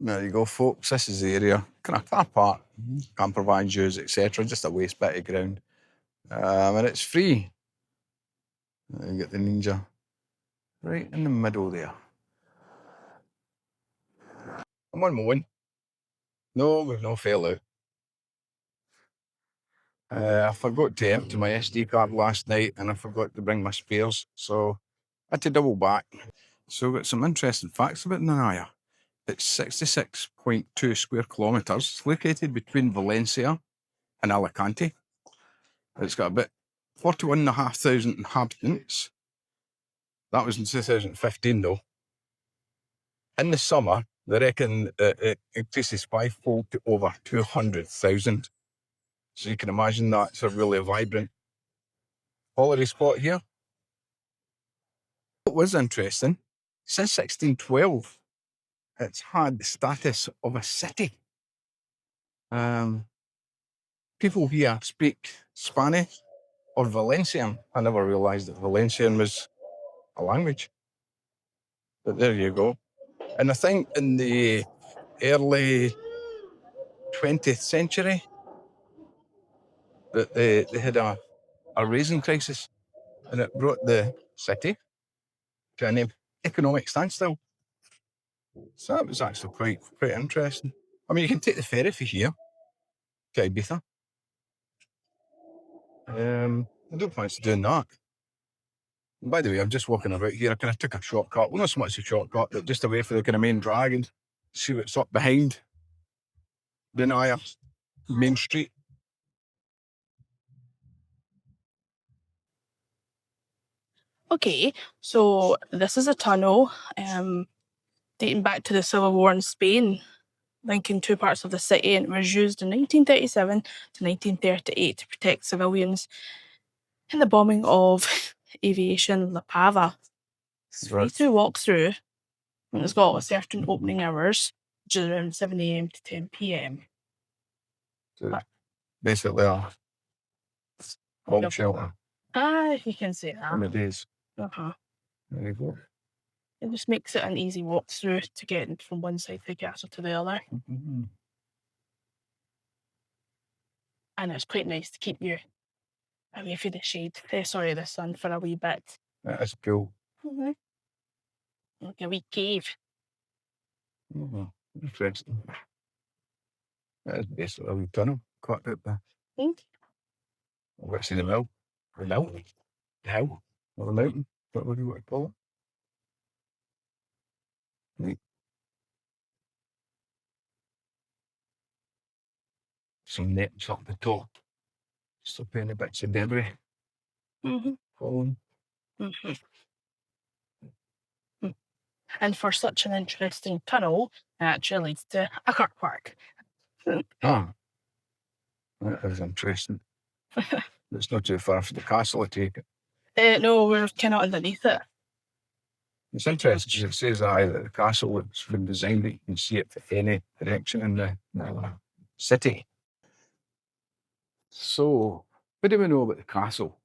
There you go, folks. This is the area. Kind of car park, camper vans used, etc. Just a waste bit of ground. And it's free. You get the Ninja right in the middle there. I'm on my own. No, we've no fail out. I forgot to empty my SD card last night and I forgot to bring my spares, so I had to double back. So we've got some interesting facts about Denia. It's 66.2 square kilometres, located between Valencia and Alicante. It's got about 41,500 inhabitants. That was in 2015 though. In the summer, they reckon it increases fivefold to over 200,000. So you can imagine that's a really vibrant holiday spot here. What was interesting, since 1612, it's had the status of a city. People here speak Spanish or Valencian. I never realised that Valencian was a language. But there you go. And I think in the early 20th century that they had a raising crisis and it brought the city to an economic standstill. So that was actually quite interesting. I mean, you can take the ferry for here to Ibiza. I don't fancy doing that. And by the way, I'm just walking about here. I kind of took a shortcut. Well, not so much a shortcut, but just away from the kind of main drag and see what's up behind Denia Main Street. Okay, so this is a tunnel dating back to the Civil War in Spain, linking two parts of the city, and it was used in 1937 to 1938 to protect civilians in the bombing of aviation La Pava. It's free to walk through, and it's got certain opening hours, which is around 7 a.m. to 10 p.m. So basically a bomb shelter. You can say that. In the days. Uh-huh. There you go. It just makes it an easy walk through to get from one side of the castle to the other. Mm-hmm. And it's quite nice to keep you away from the shade. The sun for a wee bit. That is cool. Mm-hmm. Like a wee cave. Mm-hmm. Interesting. That is basically a wee tunnel. Quite a bit there. I've got to see the mill. The mill? The hill? Or the mountain? What do you want to call it? Right. Some nets up the top. Stop any bits of debris. Mm-hmm. Falling. Mm-hmm. And for such an interesting tunnel, it actually leads to a car park. Ah. That is interesting. It's not too far from the castle, I take it. No, we're kind of underneath it. It's interesting because it says that the castle has been designed that you can see it from any direction in the city. So, what do we know about the castle?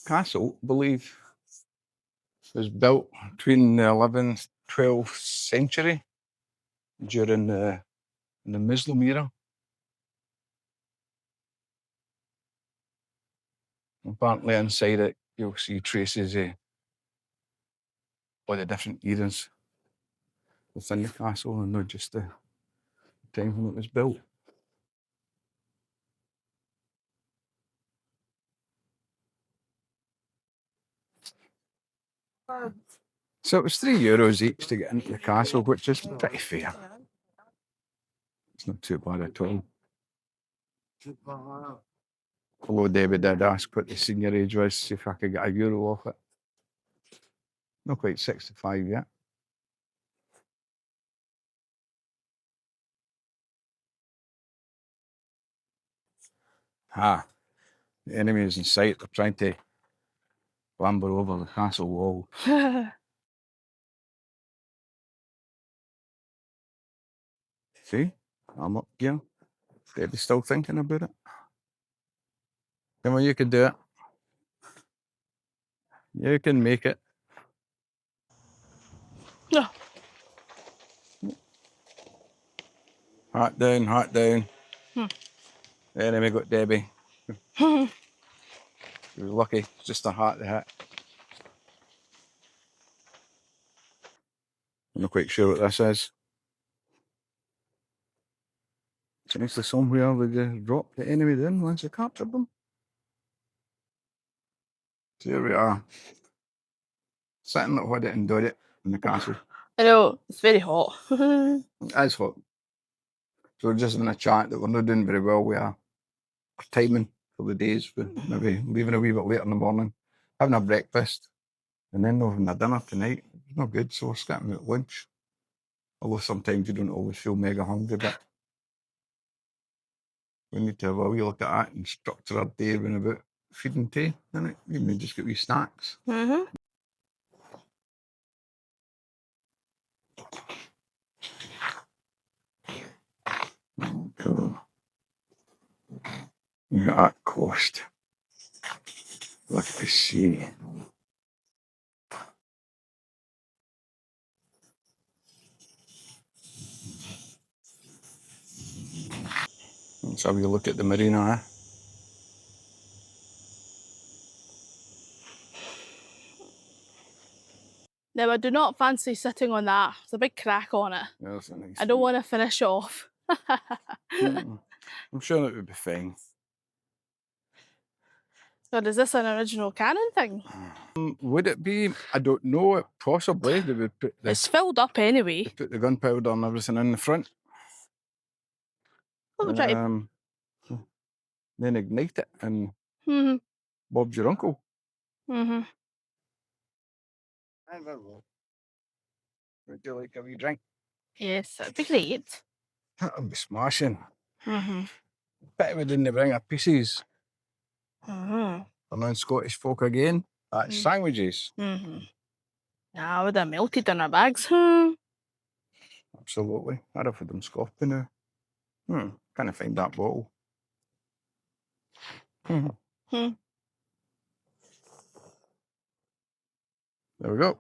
Castle, I believe, was built between the 11th, 12th century during the Muslim era. Apparently inside it, you'll see traces of all the different eras within the castle and not just the time when it was built. So it was €3 each to get into the castle, which is pretty fair. It's not too bad at all. Although David did ask what the senior age was, see if I could get €1 off it. Not quite 65 yet. The enemy is in sight. They're trying to clamber over the castle wall. See? I'm up here. Debbie's still thinking about it. Come on, you can do it. You can make it. No. Hat down, hat down. Hmm. The enemy got Debbie. She was lucky. It's just a hat they hit. I'm not quite sure what this is. It's actually somewhere they just dropped the enemy down once they captured them. So here we are. Sitting at Hood it and Dod it in the castle. I know, it's very hot. As hot. So we're just having a chat that we're not doing very well with our timing for the days. We're maybe leaving a wee bit later in the morning, having a breakfast, and then having a dinner tonight. It's not good, so we're skipping at lunch. Although sometimes you don't always feel mega hungry, but we need to have a wee look at that and structure our day around about feeding tea, innit? You may just get wee snacks. Mm-hmm. Cool. Look at that coast. Look at the sea. Let's have a look at the marina, eh? Now, I do not fancy sitting on that. There's a big crack on it. There's a nice I don't want to finish off. I'm sure it would be fine. So is this an original Canon thing? Would it be? I don't know. Possibly they would put It's filled up anyway. put the gunpowder and everything in the front. What try to... Then ignite it and Mm-hmm. Bob's your uncle. Mm-hmm. Would you like a wee drink? Yes, that'd be great. That'll be smashing. Mm-hmm. Pity we didn't bring our pieces. Mm-hmm. For non-Scottish folk again. That's sandwiches. Mm-hmm. Yeah, I would have melted in our bags. Hmm. Absolutely. I'd have had them scoffed now. Can't find that bottle. Hmm. There we go.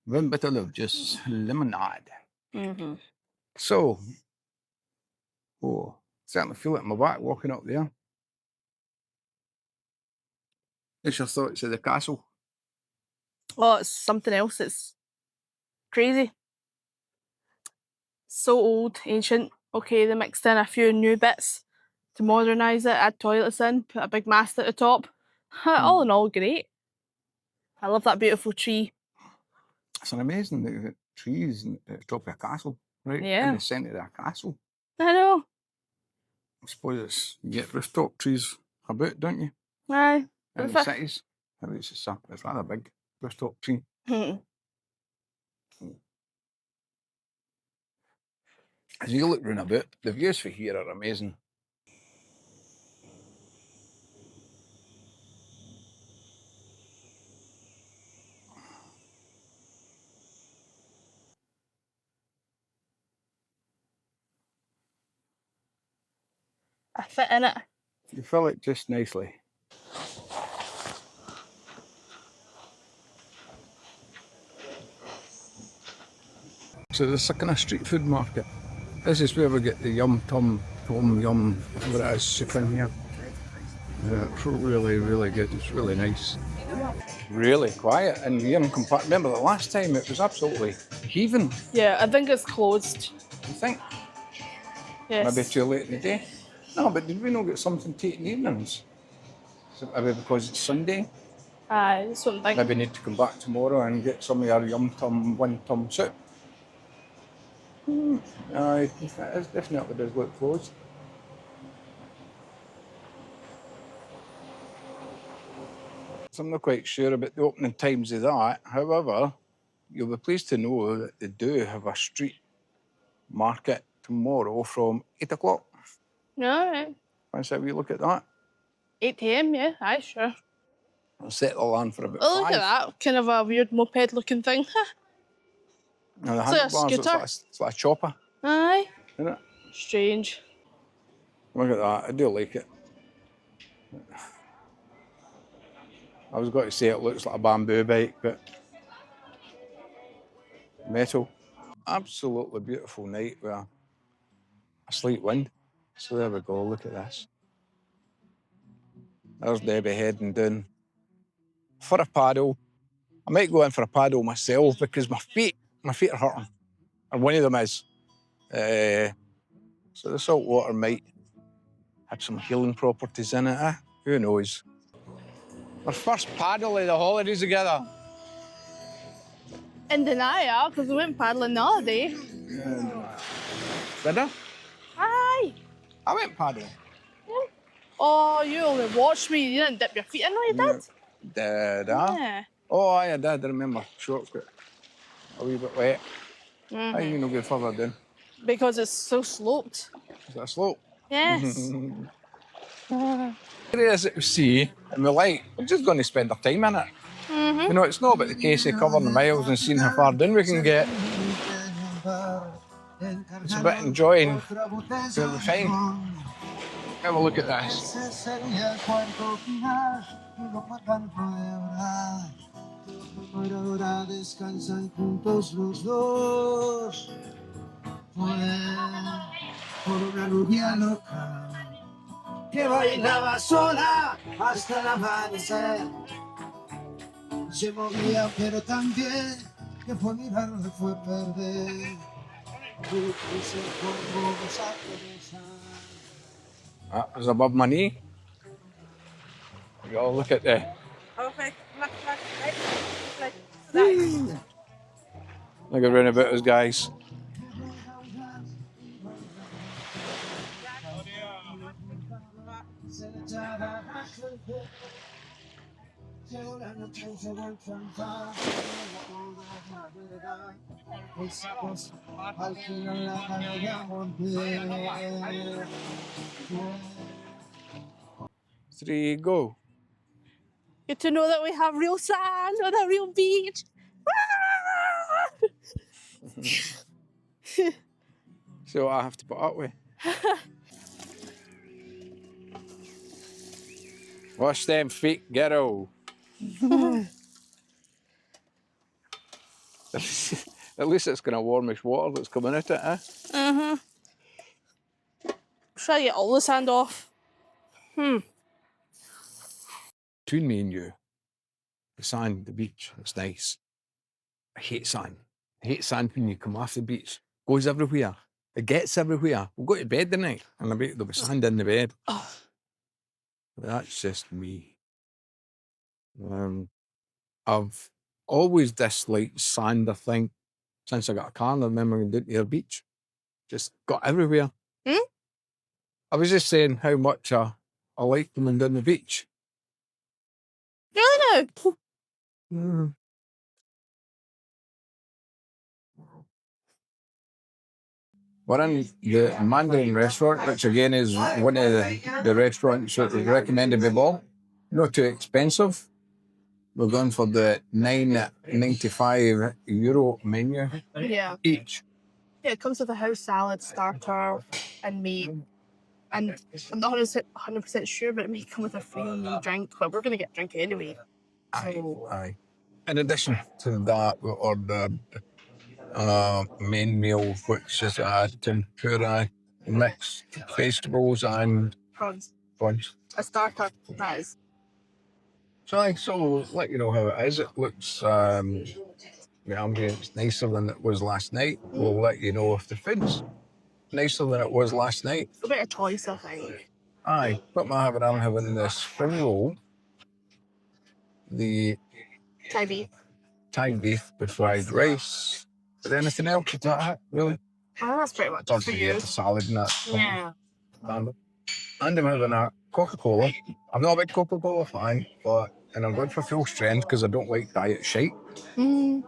One bottle of just lemonade. Mm-hmm. So, certainly feel it in my back walking up there. What's your thoughts of the castle? Oh, it's something else. It's crazy. So old, ancient. Okay, they mixed in a few new bits to modernise it, add toilets in, put a big mast at the top. All in all, great. I love that beautiful tree. It's an amazing that you've got trees at the top of a castle, right? Yeah. In the centre of a castle. I know. I suppose you get rooftop trees about, don't you? Aye. In the cities. I mean, it's rather big rooftop tree. As you look round a bit, the views for here are amazing. I fit in it. You fill it just nicely. So there's a kind of street food market. This is where we get the yum tom yum, whatever it is, chicken here. Yeah, it's really, really good. It's really nice. Really quiet. And here in remember the last time it was absolutely heaving. Yeah, I think it's closed. You think? Yes. Maybe too late in the day. No, but did we not get something to eat in the evenings? So maybe because it's Sunday. Aye, something. Maybe need to come back tomorrow and get some of your yum tum one tum soup. Aye, it definitely does look closed. So I'm not quite sure about the opening times of that. However, you'll be pleased to know that they do have a street market tomorrow from 8 o'clock. All right. Want to have a look at that? 8 a.m, yeah, aye, sure. I'll set the alarm for about Oh, 5. look at that. Kind of a weird moped looking thing. Now the It's like a handlebars, scooter. it's like a chopper, Aye. isn't it? Strange. Look at that, I do like it. I was going to say it looks like a bamboo bike, but metal. Absolutely beautiful night with a slight wind. So there we go, look at this. There's Debbie heading down for a paddle. I might go in for a paddle myself because my feet are hurting. And one of them is. So the salt water might have some healing properties in it, eh? Who knows? Our first paddle of the holidays together. In Denia, because we went paddling the other day. Did I? Aye. I went paddling. Oh, you only watched me. You didn't dip your feet in, no, you did? Did I? Yeah. Oh, aye, I did. I remember. Shorts got a wee bit wet. Mm-hmm. How you not go further down? Because it's so sloped. Is that a slope? Yes. Here is it we see, and we're like, we're just going to spend our time in it. Mm-hmm. You know, it's not about the case of covering the miles and seeing how far down we can get. It's about enjoying where we find. Have a look at this. Que bailaba sola hasta el amanecer. Se movía pero también que fue mirar le fue perder. That was above my knee. You all look at the. Look around about us, guys. Three, go. Good to know that we have real sand on a real beach. So I have to put up with. Wash them feet, ghetto. At least it's kind of warmish water that's coming out it, eh? Mm-hmm. Try to get all the sand off. Between me and you, the sand, the beach, it's nice. I hate sand. I hate sand when you come off the beach. Goes everywhere. It gets everywhere. We'll go to bed tonight and there'll be sand in the bed. Oh. That's just me. I've always disliked sand, I think, since I got a car and I remember going down to the beach. Just got everywhere. Hmm? I was just saying how much I like coming down the beach. Really now? Mm. We're in the Mandarin restaurant, which again is one of the restaurants that was recommended by Bob. Not too expensive. We're going for the €9.95 menu Yeah. each. Yeah, it comes with a house salad, starter, and meat. And I'm not 100% sure, but it may come with a free drink. But we're going to get a drink anyway. Aye. In addition to that, we ordered main meal, which is tempura, mixed vegetables and Prawns. prawns. A starter, that is. So I'll let you know how it is. It looks, the ambience nicer than it was last night. We'll let you know if the food's nicer than it was last night. A better choice, I think. Aye, what am I having? I'm having this spring roll, the Thai beef. Thai beef with fried rice. Is there anything else? Is that it, really? Oh, that's pretty much Don't for forget you. the salad and that. Yeah. And I'm having a Coca-Cola. I'm not a big Coca-Cola fan, and I'm going for full strength because I don't like diet shite. The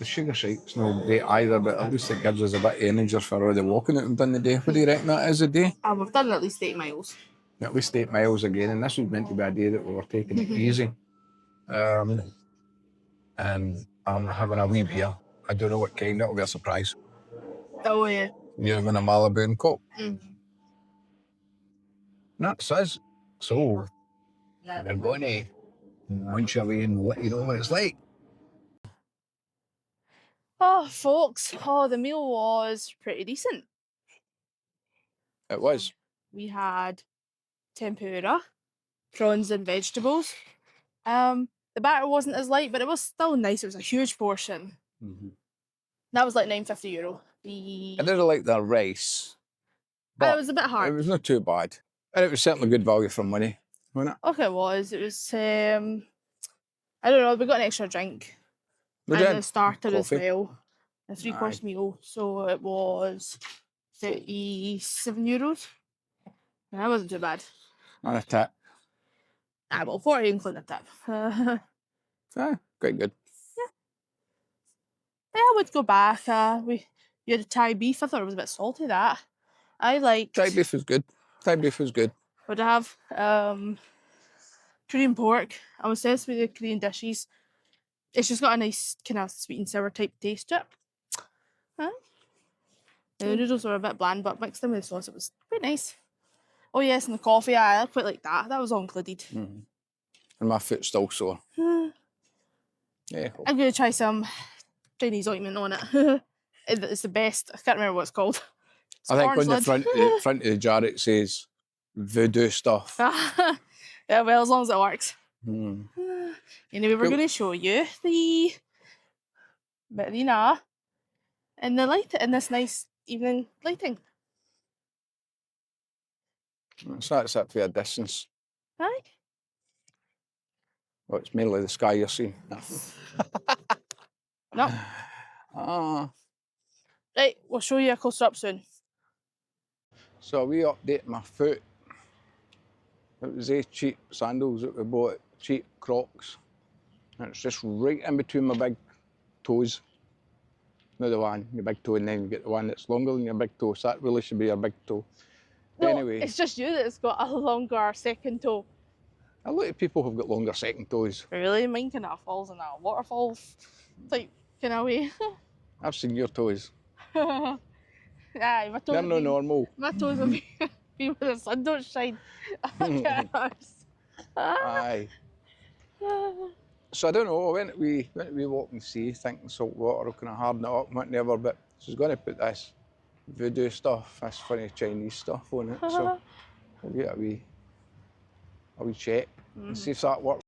sugar shite's no great either, but at least it gives us a bit of energy for all the walking that we've done the day. What do you reckon that is a day? We've done at least 8 miles. At least 8 miles again, and this was meant to be a day that we were taking it easy. And I'm having a wee beer. I don't know what kind, that'll be a surprise. Oh, yeah. You're having a Malibu and Coke. Mm-hmm. That's us. So, we're going to munch away and let you know what it's like. Oh, folks, the meal was pretty decent. It was. We had tempura, prawns and vegetables. The batter wasn't as light, but it was still nice. It was a huge portion. That was like €9.50. I didn't like the rice, It but was a bit hard. it was not too bad. And it was certainly good value for money, wasn't it? Okay, it was. It was, I don't know, we got an extra drink. We And did. a starter Coffee. as well. A three-course meal. So it was €37. That wasn't too bad. And a tip. Well, 40 including the tip. Quite good. Yeah, I would go back. You had a Thai beef. I thought it was a bit salty, that. I liked... Thai beef was good. Thai beef was good. Would have Korean pork. I'm obsessed with the Korean dishes. It's just got a nice kind of sweet and sour type taste to it. The noodles were a bit bland, but mixed in with the sauce, it was quite nice. Oh yes, and the coffee, I quite like that. That was all included. And my foot's still sore. Yeah. Cool. I'm going to try some Chinese ointment on it. It's the best. I can't remember what it's called. It's I think on the orange front of the jar it says voodoo stuff. Yeah, well, as long as it works. Mm. Anyway, we're Cool. going to show you the marina and the light in this nice evening lighting. So that's it for a distance. Aye. Well, it's mainly the sky you're seeing. No. Right, we'll show you a closer up soon. So we update my foot. It was these cheap sandals that we bought, cheap Crocs. And it's just right in between my big toes. Not the one, your big toe, and then you get the one that's longer than your big toe. So that really should be your big toe. No, Anyway, it's just you that's got a longer second toe. a lot of people have got longer second toes. Really? Mine kind of falls in a waterfall type kind of way. I've seen your toes. Aye, my toes. They're no normal. My toes will be when the sun don't shine. Aye. So I don't know, went we walk and see, thinking salt water, kind of harden it up, whatever, but she's going to put this voodoo stuff, this funny Chinese stuff on it, so we'll get a wee check and see if that works.